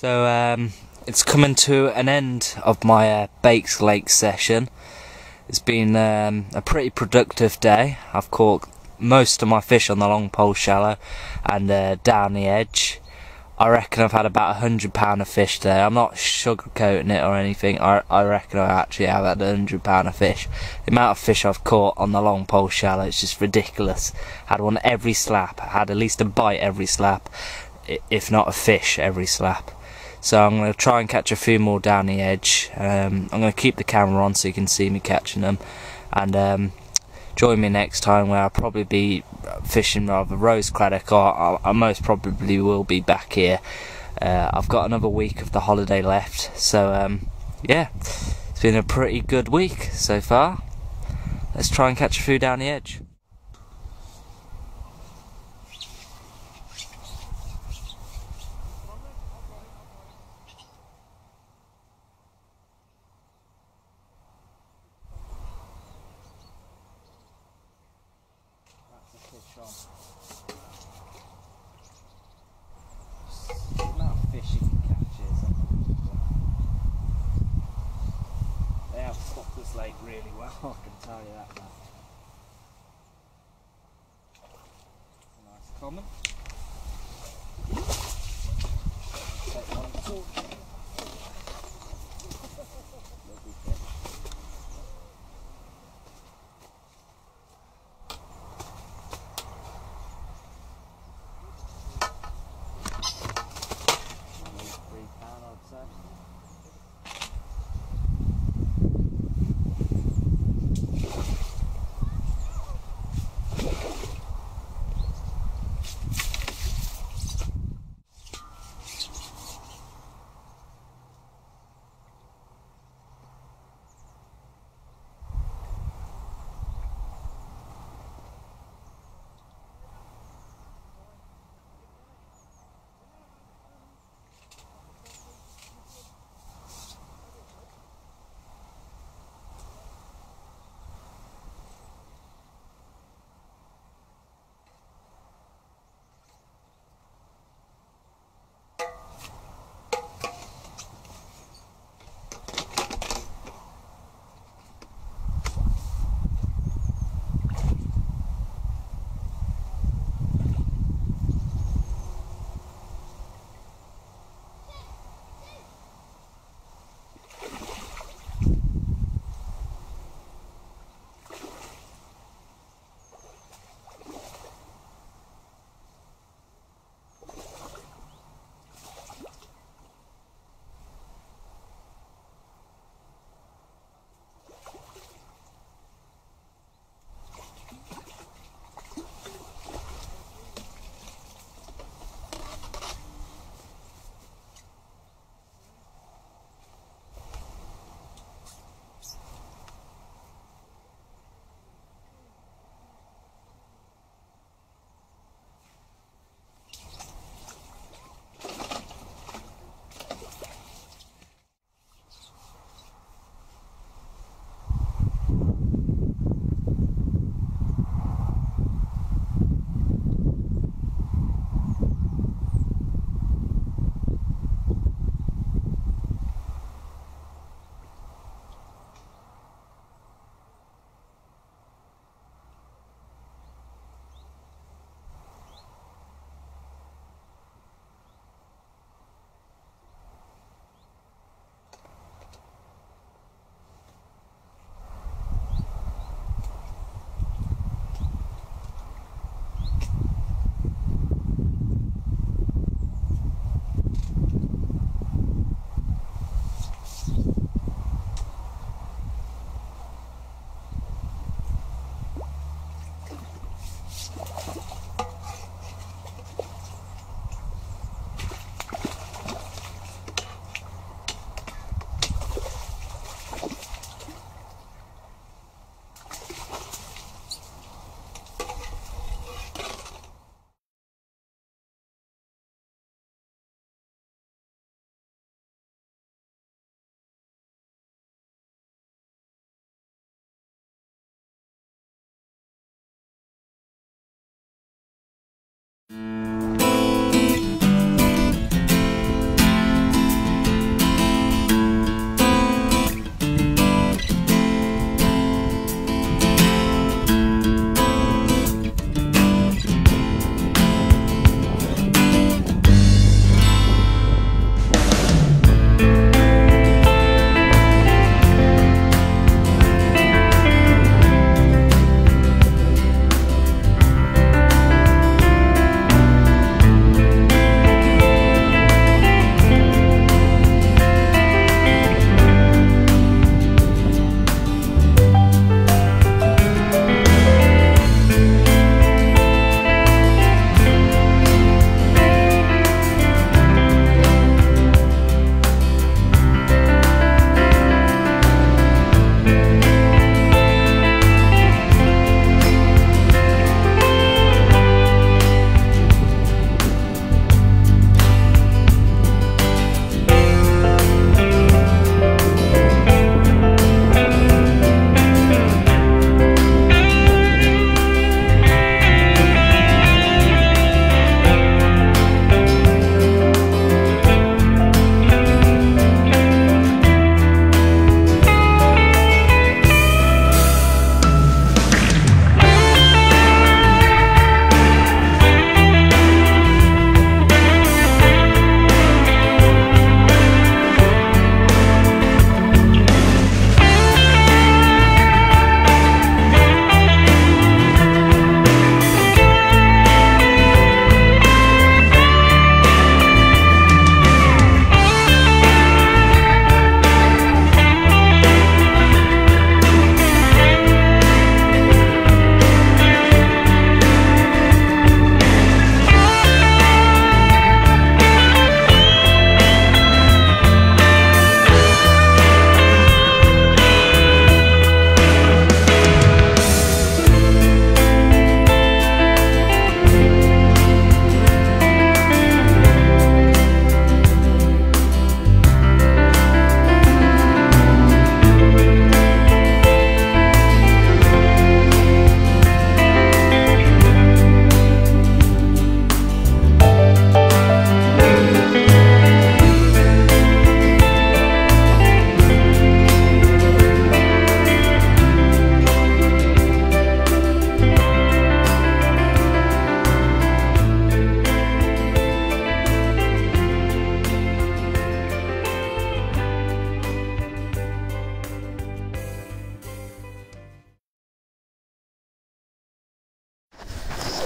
It's coming to an end of my Bakes Lake session. It's been a pretty productive day. I've caught most of my fish on the long pole shallow and down the edge. I reckon I've had about £100 of fish today. I'm not sugarcoating it or anything. I reckon I actually have had £100 of fish. The amount of fish I've caught on the long pole shallow is just ridiculous. Had one every slap. Had at least a bite every slap, if not a fish every slap. So I'm going to try and catch a few more down the edge. I'm going to keep the camera on so you can see me catching them. And join me next time where I'll probably be fishing rather rose craddock, or I most probably will be back here. I've got another week of the holiday left. So yeah, it's been a pretty good week so far. Let's try and catch a few down the edge. The amount of fish you can catch is unbelievable. They have stocked this lake really well, I can tell you that now. A nice common. Take one talk. Lovely fish.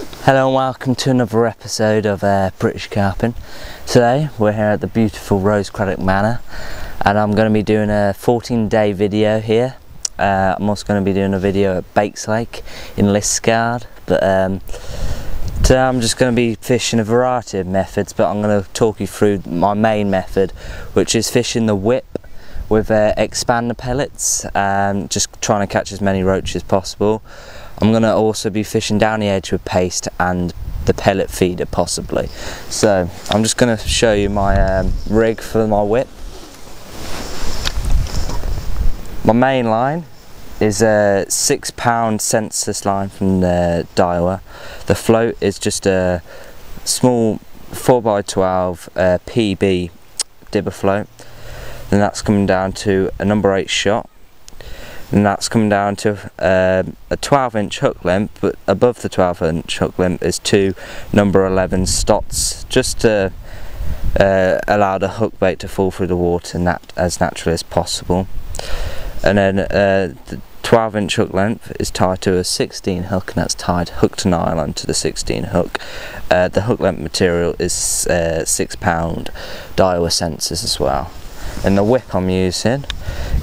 Hello and welcome to another episode of British Carping. Today we're here at the beautiful Rose Craddock Manor and I'm going to be doing a 14-day video here. I'm also going to be doing a video at Bakes Lake in Liskeard, but today I'm just going to be fishing a variety of methods, but I'm going to talk you through my main method, which is fishing the whip with expander pellets and just trying to catch as many roaches as possible. I'm going to also be fishing down the edge with paste and the pellet feeder possibly. So I'm just going to show you my rig for my whip. My main line is a 6-pound census line from Daiwa. The float is just a small 4x12 PB dibber float. Then that's coming down to a number 8 shot. And that's coming down to a 12-inch hook length, but above the 12-inch hook length is 2 number 11 stots, just to allow the hook bait to fall through the water as naturally as possible. And then the 12-inch hook length is tied to a 16 hook, and that's tied hook to nylon to the 16 hook. The hook length material is 6-pound Daiwa census as well. And the whip I'm using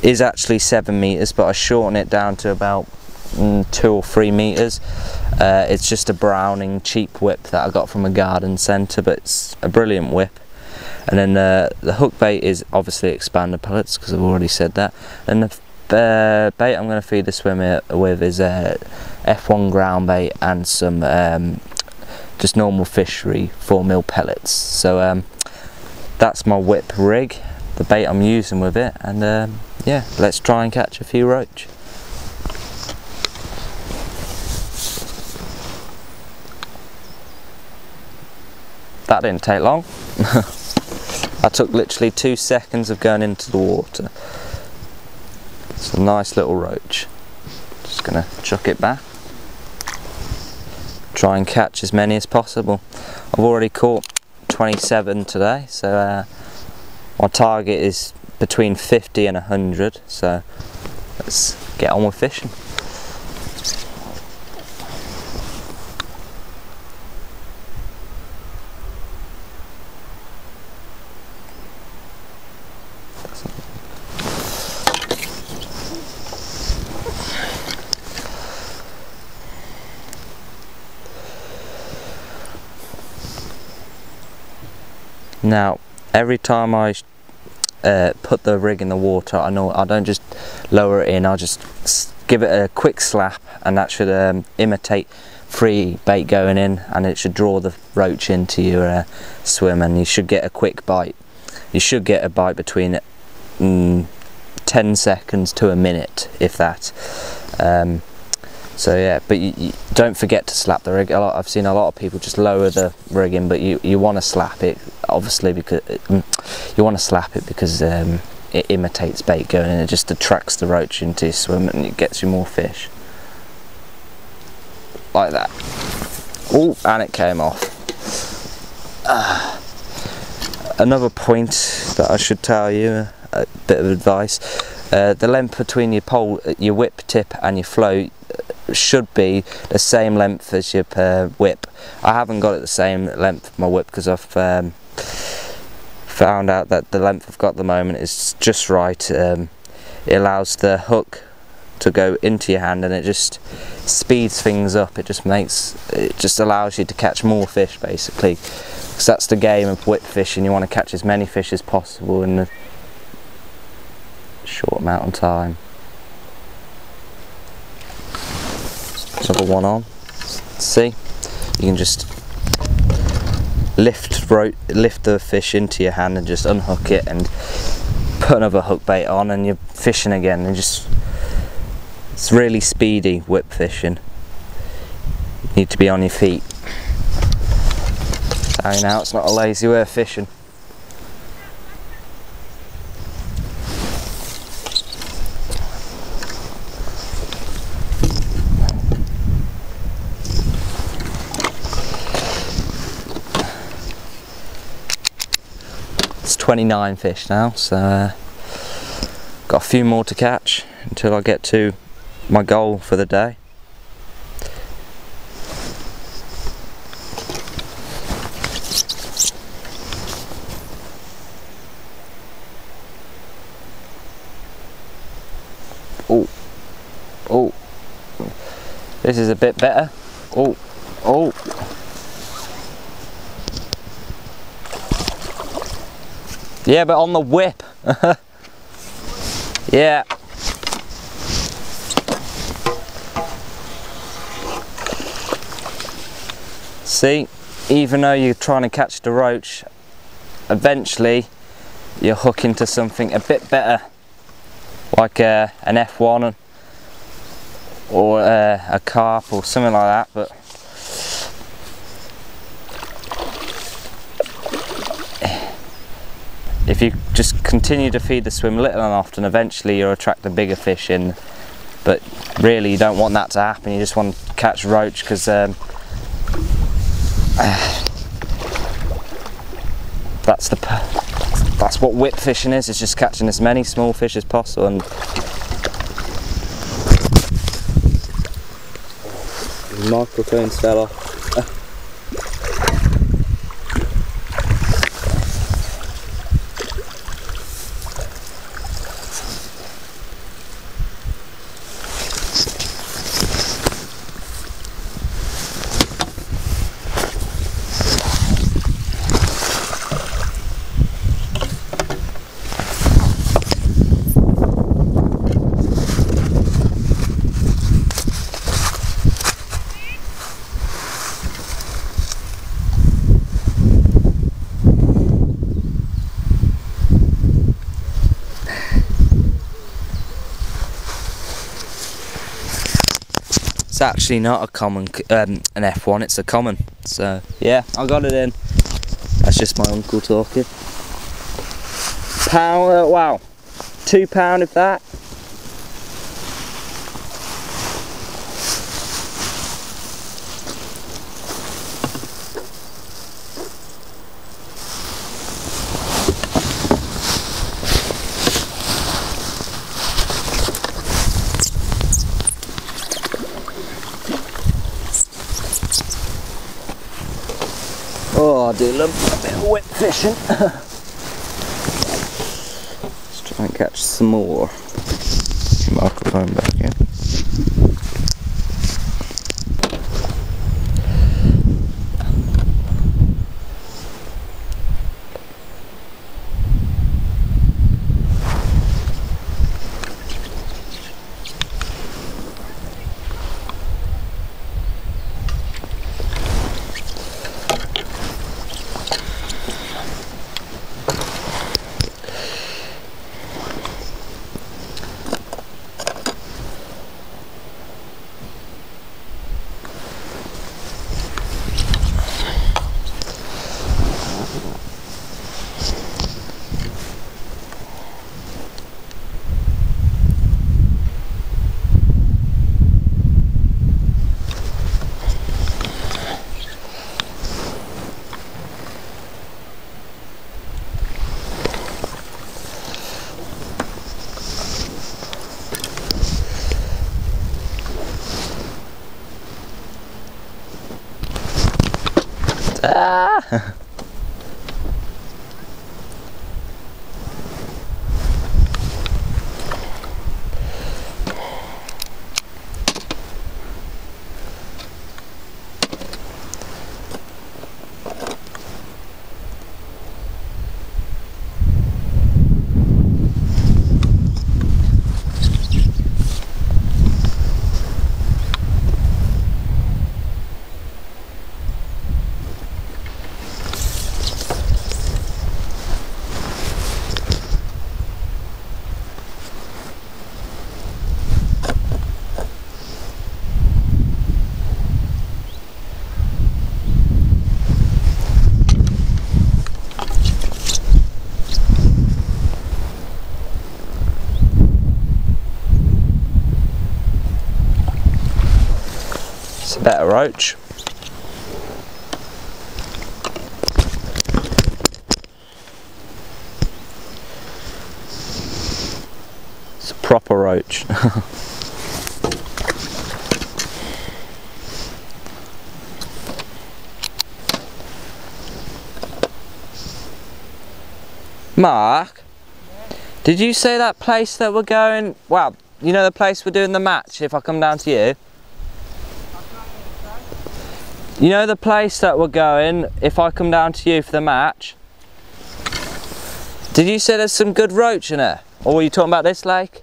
is actually 7 meters, but I shorten it down to about 2 or 3 meters. It's just a Browning cheap whip that I got from a garden centre, but it's a brilliant whip. And then the hook bait is obviously expander pellets, because I've already said that. And the bait I'm going to feed the swimmer with is F1 ground bait and some just normal fishery 4mm pellets. So that's my whip rig, the bait I'm using with it, and yeah, let's try and catch a few roach. That didn't take long. I took literally 2 seconds of going into the water. It's a nice little roach. Just gonna chuck it back. Try and catch as many as possible. I've already caught 27 today, so my target is between 50 and 100, so let's get on with fishing. Now, every time I put the rig in the water, I don't just lower it in, I'll just give it a quick slap, and that should imitate free bait going in, and it should draw the roach into your swim, and you should get a quick bite. You should get a bite between 10 seconds to a minute, if that. So yeah, but you don't forget to slap the rig. I've seen a lot of people just lower the rig in, but you want to slap it, obviously, because you want to slap it because it imitates bait going in. It just attracts the roach into your swim and it gets you more fish. Like that. Oh, and it came off. Another point that I should tell you, a bit of advice. The length between your whip tip and your float should be the same length as your whip. I haven't got it the same length of my whip because I've found out that the length I've got at the moment is just right. It allows the hook to go into your hand and it just speeds things up. It just allows you to catch more fish, basically, because that's the game of whip fishing. You want to catch as many fish as possible in a short amount of time. Another one on. See, you can just lift the fish into your hand and just unhook it and put another hook bait on, and you're fishing again. And it's really speedy whip fishing. You need to be on your feet. So now it's not a lazy way of fishing. It's 29 fish now, so got a few more to catch until I get to my goal for the day. This is a bit better. Oh, oh. Yeah, but on the whip. Yeah. See, even though you're trying to catch the roach, eventually you're hooking to something a bit better, like an F1 or a carp or something like that. But if you just continue to feed the swim little and often, eventually you'll attract the bigger fish in. But really, you don't want that to happen. You just want to catch roach, because that's what whip fishing is. It's just catching as many small fish as possible. And microphones fell off. It's actually not a common, an F1, it's a common. So yeah, I got it in. That's just my uncle talking. Pound, wow, £2 if that. Oh, I do love a bit of whip fishing. Let's try and catch some more. Microphone back in. Ah! It's a better roach. It's a proper roach. Mark, did you say that place that we're going, well, you know the place we're doing the match, if I come down to you? You know the place that we're going, if I come down to you for the match? Did you say there's some good roach in it? Or were you talking about this lake?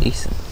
Decent.